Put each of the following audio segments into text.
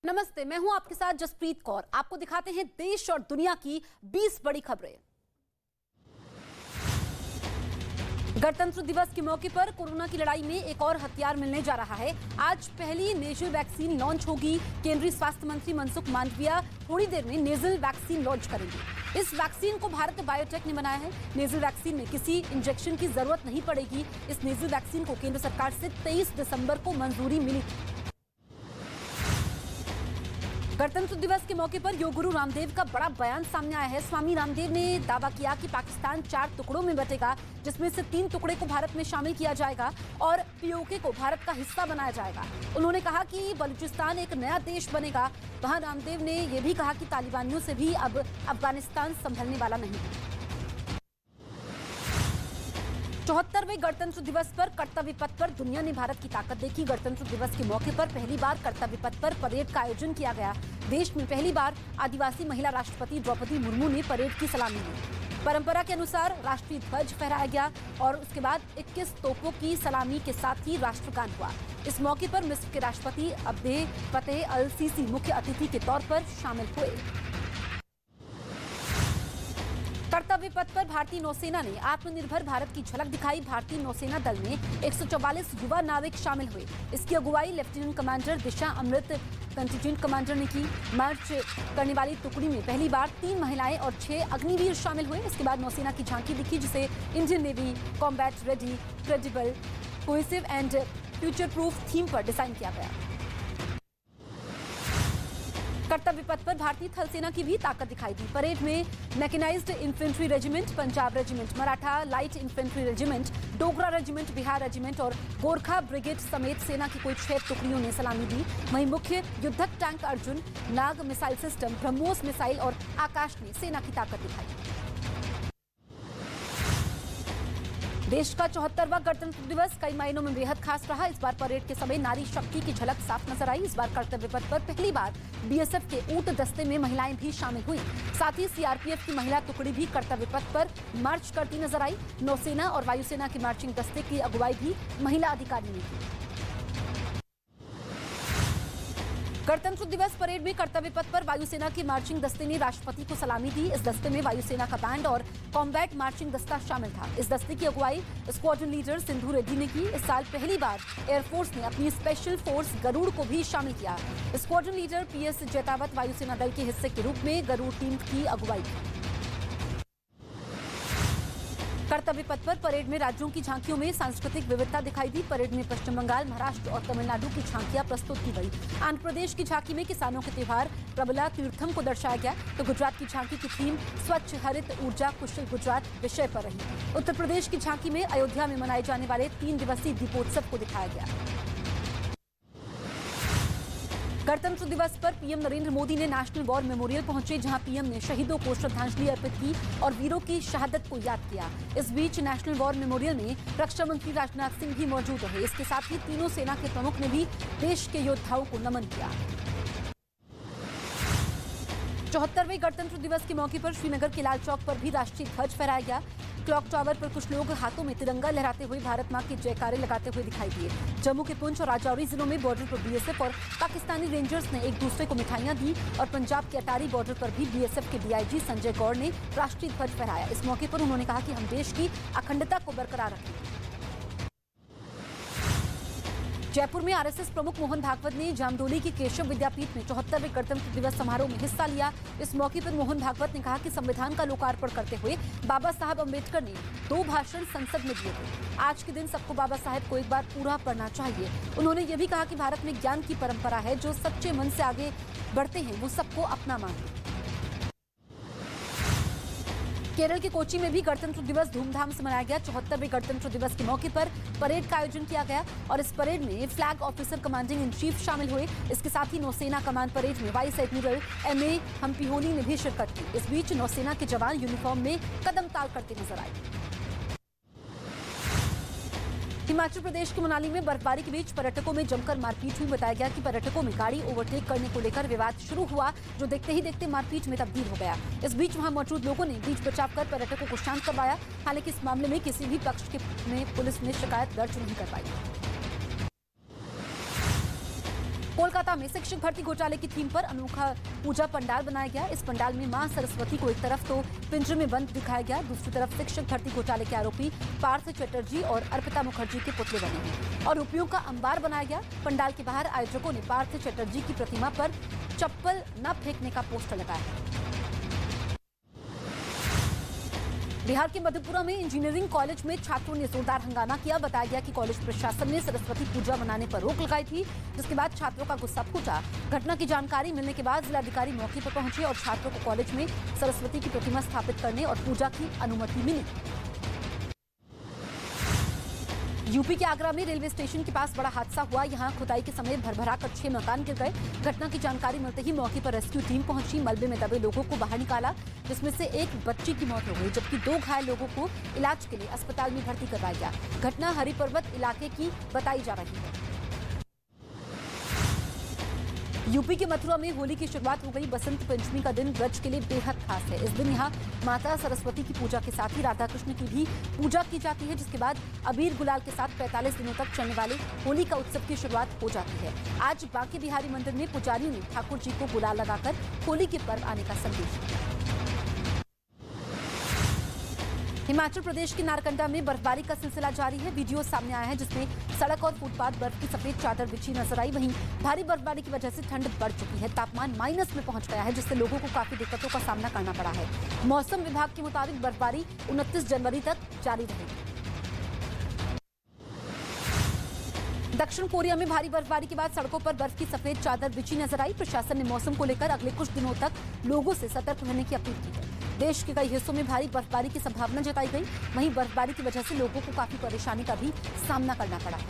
नमस्ते, मैं हूं आपके साथ जसप्रीत कौर। आपको दिखाते हैं देश और दुनिया की 20 बड़ी खबरें। गणतंत्र दिवस के मौके पर कोरोना की लड़ाई में एक और हथियार मिलने जा रहा है। आज पहली नेजल वैक्सीन लॉन्च होगी। केंद्रीय स्वास्थ्य मंत्री मनसुख मांडविया थोड़ी देर में नेजल वैक्सीन लॉन्च करेंगे। इस वैक्सीन को भारत बायोटेक ने बनाया है। नेजल वैक्सीन में किसी इंजेक्शन की जरूरत नहीं पड़ेगी। इस नेजल वैक्सीन को केंद्र सरकार से 23 दिसंबर को मंजूरी मिली थी। गणतंत्र दिवस के मौके पर योग गुरु रामदेव का बड़ा बयान सामने आया है। स्वामी रामदेव ने दावा किया कि पाकिस्तान 4 टुकड़ों में बटेगा, जिसमें से 3 टुकड़े को भारत में शामिल किया जाएगा और पीओके को भारत का हिस्सा बनाया जाएगा। उन्होंने कहा कि बलूचिस्तान एक नया देश बनेगा। वहां रामदेव ने यह भी कहा कि तालिबानियों से भी अब अफगानिस्तान संभलने वाला नहीं है। 74वें गणतंत्र दिवस पर कर्तव्य पथ पर दुनिया ने भारत की ताकत देखी। गणतंत्र दिवस के मौके पर पहली बार कर्तव्य पथ पर परेड का आयोजन किया गया। देश में पहली बार आदिवासी महिला राष्ट्रपति द्रौपदी मुर्मू ने परेड की सलामी ली। परंपरा के अनुसार राष्ट्रीय ध्वज फहराया गया और उसके बाद 21 तोपों की सलामी के साथ ही राष्ट्रगान हुआ। इस मौके पर मिस्र के राष्ट्रपति अब्देल फतेह अल सीसी मुख्य अतिथि के तौर पर शामिल हुए। कर्तव्य पथ पर भारतीय नौसेना ने आत्मनिर्भर भारत की झलक दिखाई। भारतीय नौसेना दल में 144 युवा नाविक शामिल हुए। इसकी अगुवाई लेफ्टिनेंट कमांडर दिशा अमृत कंटिजेंट कमांडर ने की। मार्च करने वाली टुकड़ी में पहली बार 3 महिलाएं और 6 अग्निवीर शामिल हुए। इसके बाद नौसेना की झांकी दिखी, जिसे Indian navy combat ready, credible, cohesive and future proof theme पर डिजाइन किया गया। कर्तव्य पथ पर भारतीय थल सेना की भी ताकत दिखाई दी। परेड में mechanised infantry regiment, Punjab regiment, Maratha light infantry regiment, Dogra regiment, Bihar regiment और गोरखा ब्रिगेड समेत सेना की कुल 6 टुकड़ियों ने सलामी दी। वहीं मुख्य युद्धक टैंक अर्जुन, नाग मिसाइल सिस्टम, ब्रह्मोस मिसाइल और आकाश ने सेना की ताकत दिखाई। देश का 74वां गणतंत्र दिवस कई मायनों में बेहद खास रहा। इस बार परेड के समय नारी शक्ति की झलक साफ नजर आई। इस बार कर्तव्य पथ पर पहली बार बीएसएफ के ऊंट दस्ते में महिलाएं भी शामिल हुई। साथ ही सीआरपीएफ की महिला टुकड़ी भी कर्तव्य पथ पर मार्च करती नजर आई। नौसेना और वायुसेना की मार्चिंग दस्ते की अगुवाई भी महिला अधिकारी ने की। गणतंत्र दिवस परेड में कर्तव्य पथ पर वायुसेना की मार्चिंग दस्ते ने राष्ट्रपति को सलामी दी। इस दस्ते में वायुसेना का बैंड और कॉम्बैट मार्चिंग दस्ता शामिल था। इस दस्ते की अगुवाई स्क्वाड्रन लीडर सिंधु रेड्डी ने की। इस साल पहली बार एयरफोर्स ने अपनी स्पेशल फोर्स गरुड़ को भी शामिल किया। स्क्वाड्रन लीडर पीएस जैतावत वायुसेना दल के हिस्से के रूप में गरुड़ टीम की अगुवाई की। कर्तव्य पथ पर परेड में राज्यों की झांकियों में सांस्कृतिक विविधता दिखाई दी। परेड में पश्चिम बंगाल, महाराष्ट्र और तमिलनाडु की झांकियां प्रस्तुत की गई। आंध्र प्रदेश की झांकी में किसानों के त्योहार प्रबला तीर्थम को दर्शाया गया, तो गुजरात की झांकी की थीम स्वच्छ हरित ऊर्जा कुशल गुजरात विषय पर रही। उत्तर प्रदेश की झांकी में अयोध्या में मनाए जाने वाले 3 दिवसीय दीपोत्सव को दिखाया गया। गणतंत्र दिवस पर पीएम नरेंद्र मोदी ने नेशनल वॉर मेमोरियल पहुंचे, जहां पीएम ने शहीदों को श्रद्धांजलि अर्पित की और वीरों की शहादत को याद किया। इस बीच नेशनल वॉर मेमोरियल में रक्षा मंत्री राजनाथ सिंह भी मौजूद रहे। इसके साथ ही तीनों सेना के प्रमुख ने भी देश के योद्धाओं को नमन किया। 74वें गणतंत्र दिवस के मौके पर श्रीनगर के लाल चौक पर भी राष्ट्रीय ध्वज फहराया गया। क्लॉक टावर पर कुछ लोग हाथों में तिरंगा लहराते हुए भारत मां के जयकारे लगाते हुए दिखाई दिए। जम्मू के पुंछ और राजौरी जिलों में बॉर्डर पर बीएसएफ और पाकिस्तानी रेंजर्स ने एक दूसरे को मिठाइयां दी और पंजाब के अटारी बॉर्डर पर भी बीएसएफ के डीआईजी संजय गौड़ ने राष्ट्रीय ध्वज फहराया। इस मौके पर उन्होंने कहा कि हम देश की अखंडता को बरकरार रखेंगे। जयपुर में आरएसएस प्रमुख मोहन भागवत ने जामडोली के केशव विद्यापीठ में 74वें गणतंत्र दिवस समारोह में हिस्सा लिया। इस मौके पर मोहन भागवत ने कहा कि संविधान का लोकार्पण करते हुए बाबा साहब अम्बेडकर ने 2 भाषण संसद में दिए थे। आज के दिन सबको बाबा साहब को एक बार पूरा पढ़ना चाहिए। उन्होंने ये भी कहा कि भारत में ज्ञान की परंपरा है, जो सच्चे मन से आगे बढ़ते हैं वो सबको अपना मानते हैं। केरल के कोची में भी गणतंत्र दिवस धूमधाम से मनाया गया। 74वें गणतंत्र दिवस के मौके पर परेड का आयोजन किया गया और इस परेड में flag officer commanding in chief शामिल हुए। इसके साथ ही नौसेना कमान परेड में वाइस एडमिरल एमए हम्पीहोनी ने भी शिरकत की। इस बीच नौसेना के जवान यूनिफॉर्म में कदम ताल करते नजर आए। हिमाचल प्रदेश के मनाली में बर्फबारी के बीच पर्यटकों में जमकर मारपीट हुई। बताया गया कि पर्यटकों में गाड़ी ओवरटेक करने को लेकर विवाद शुरू हुआ, जो देखते ही देखते मारपीट में तब्दील हो गया। इस बीच वहां मौजूद लोगों ने बीच बचाव कर पर्यटकों को शांत करवाया। हालांकि इस मामले में किसी भी पक्ष में पुलिस ने शिकायत दर्ज नहीं करवाई। कोलकाता में शिक्षक भर्ती घोटाले की थीम पर अनोखा पूजा पंडाल बनाया गया। इस पंडाल में मां सरस्वती को एक तरफ तो पिंजरे में बंद दिखाया गया, दूसरी तरफ शिक्षक भर्ती घोटाले के आरोपी पार्थ चटर्जी और अर्पिता मुखर्जी के पुतले बने हैं और रुपयों का अंबार बनाया गया। पंडाल के बाहर आयोजकों ने पार्थ चटर्जी की प्रतिमा पर चप्पल न फेंकने का पोस्टर लगाया। बिहार के मधेपुरा में इंजीनियरिंग कॉलेज में छात्रों ने जोरदार हंगामा किया। बताया गया कि कॉलेज प्रशासन ने सरस्वती पूजा मनाने पर रोक लगाई थी, जिसके बाद छात्रों का गुस्सा फूटा। घटना की जानकारी मिलने के बाद जिलाधिकारी मौके पर पहुंचे और छात्रों को कॉलेज में सरस्वती की प्रतिमा स्थापित करने और पूजा की अनुमति मिली। यूपी के आगरा में रेलवे स्टेशन के पास बड़ा हादसा हुआ। यहां खुदाई के समय भरभरा कर 6 मकान गिर गए। घटना की जानकारी मिलते ही मौके पर रेस्क्यू टीम पहुंची, मलबे में दबे लोगों को बाहर निकाला, जिसमें से एक बच्ची की मौत हो गई, जबकि 2 घायल लोगों को इलाज के लिए अस्पताल में भर्ती करवाया गया। घटना हरि पर्वत इलाके की बताई जा रही है। यूपी के मथुरा में होली की शुरुआत हो गई। बसंत पंचमी का दिन ब्रज के लिए बेहद खास है। इस दिन यहाँ माता सरस्वती की पूजा के साथ ही राधा कृष्ण की भी पूजा की जाती है, जिसके बाद अबीर गुलाल के साथ 45 दिनों तक चलने वाले होली का उत्सव की शुरुआत हो जाती है। आज बांके बिहारी मंदिर में पुजारियों ने ठाकुर जी को गुलाल लगाकर होली के पर्व आने का संदेश दिया। हिमाचल प्रदेश के नारकंडा में बर्फबारी का सिलसिला जारी है। वीडियो सामने आया है जिसमें सड़क और फुटपाथ बर्फ की सफेद चादर बिछी नजर आई। वहीं भारी बर्फबारी की वजह से ठंड बढ़ चुकी है। तापमान माइनस में पहुंच गया है, जिससे लोगों को काफी दिक्कतों का सामना करना पड़ा है। मौसम विभाग के मुताबिक बर्फबारी 29 जनवरी तक जारी रहेगी। दक्षिण कोरिया में भारी बर्फबारी के बाद सड़कों पर बर्फ की सफेद चादर बिछी नजर आई। प्रशासन ने मौसम को लेकर अगले कुछ दिनों तक लोगों से सतर्क रहने की अपील की है। देश के कई हिस्सों में भारी बर्फबारी की संभावना जताई गई। वहीं बर्फबारी की वजह से लोगों को काफी परेशानी का भी सामना करना पड़ा है।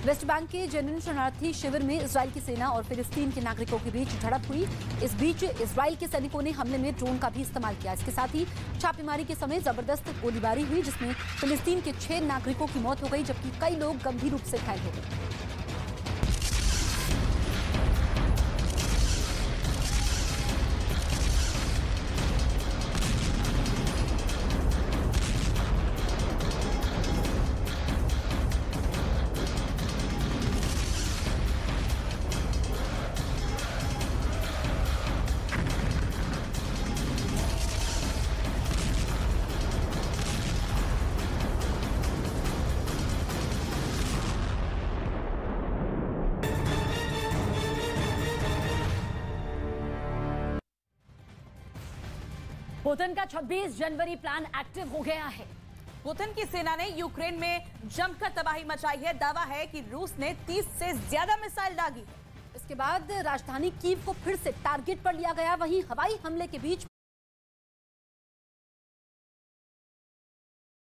वेस्ट बैंक के जेनिन शरणार्थी शिविर में इजराइल की सेना और फिलिस्तीन के नागरिकों के बीच झड़प हुई। इस बीच इजराइल के सैनिकों ने हमले में ड्रोन का भी इस्तेमाल किया। इसके साथ ही छापेमारी के समय जबरदस्त गोलीबारी हुई, जिसमें फिलिस्तीन के 6 नागरिकों की मौत हो गई, जबकि कई लोग गंभीर रूप से घायल हो गए। पुतिन का 26 जनवरी प्लान एक्टिव हो गया है। पुतिन की सेना ने यूक्रेन में जमकर तबाही मचाई है। दावा है कि रूस ने 30 से ज्यादा मिसाइल दागी है। इसके बाद राजधानी कीव को फिर से टारगेट पर लिया गया। वहीं हवाई हमले के बीच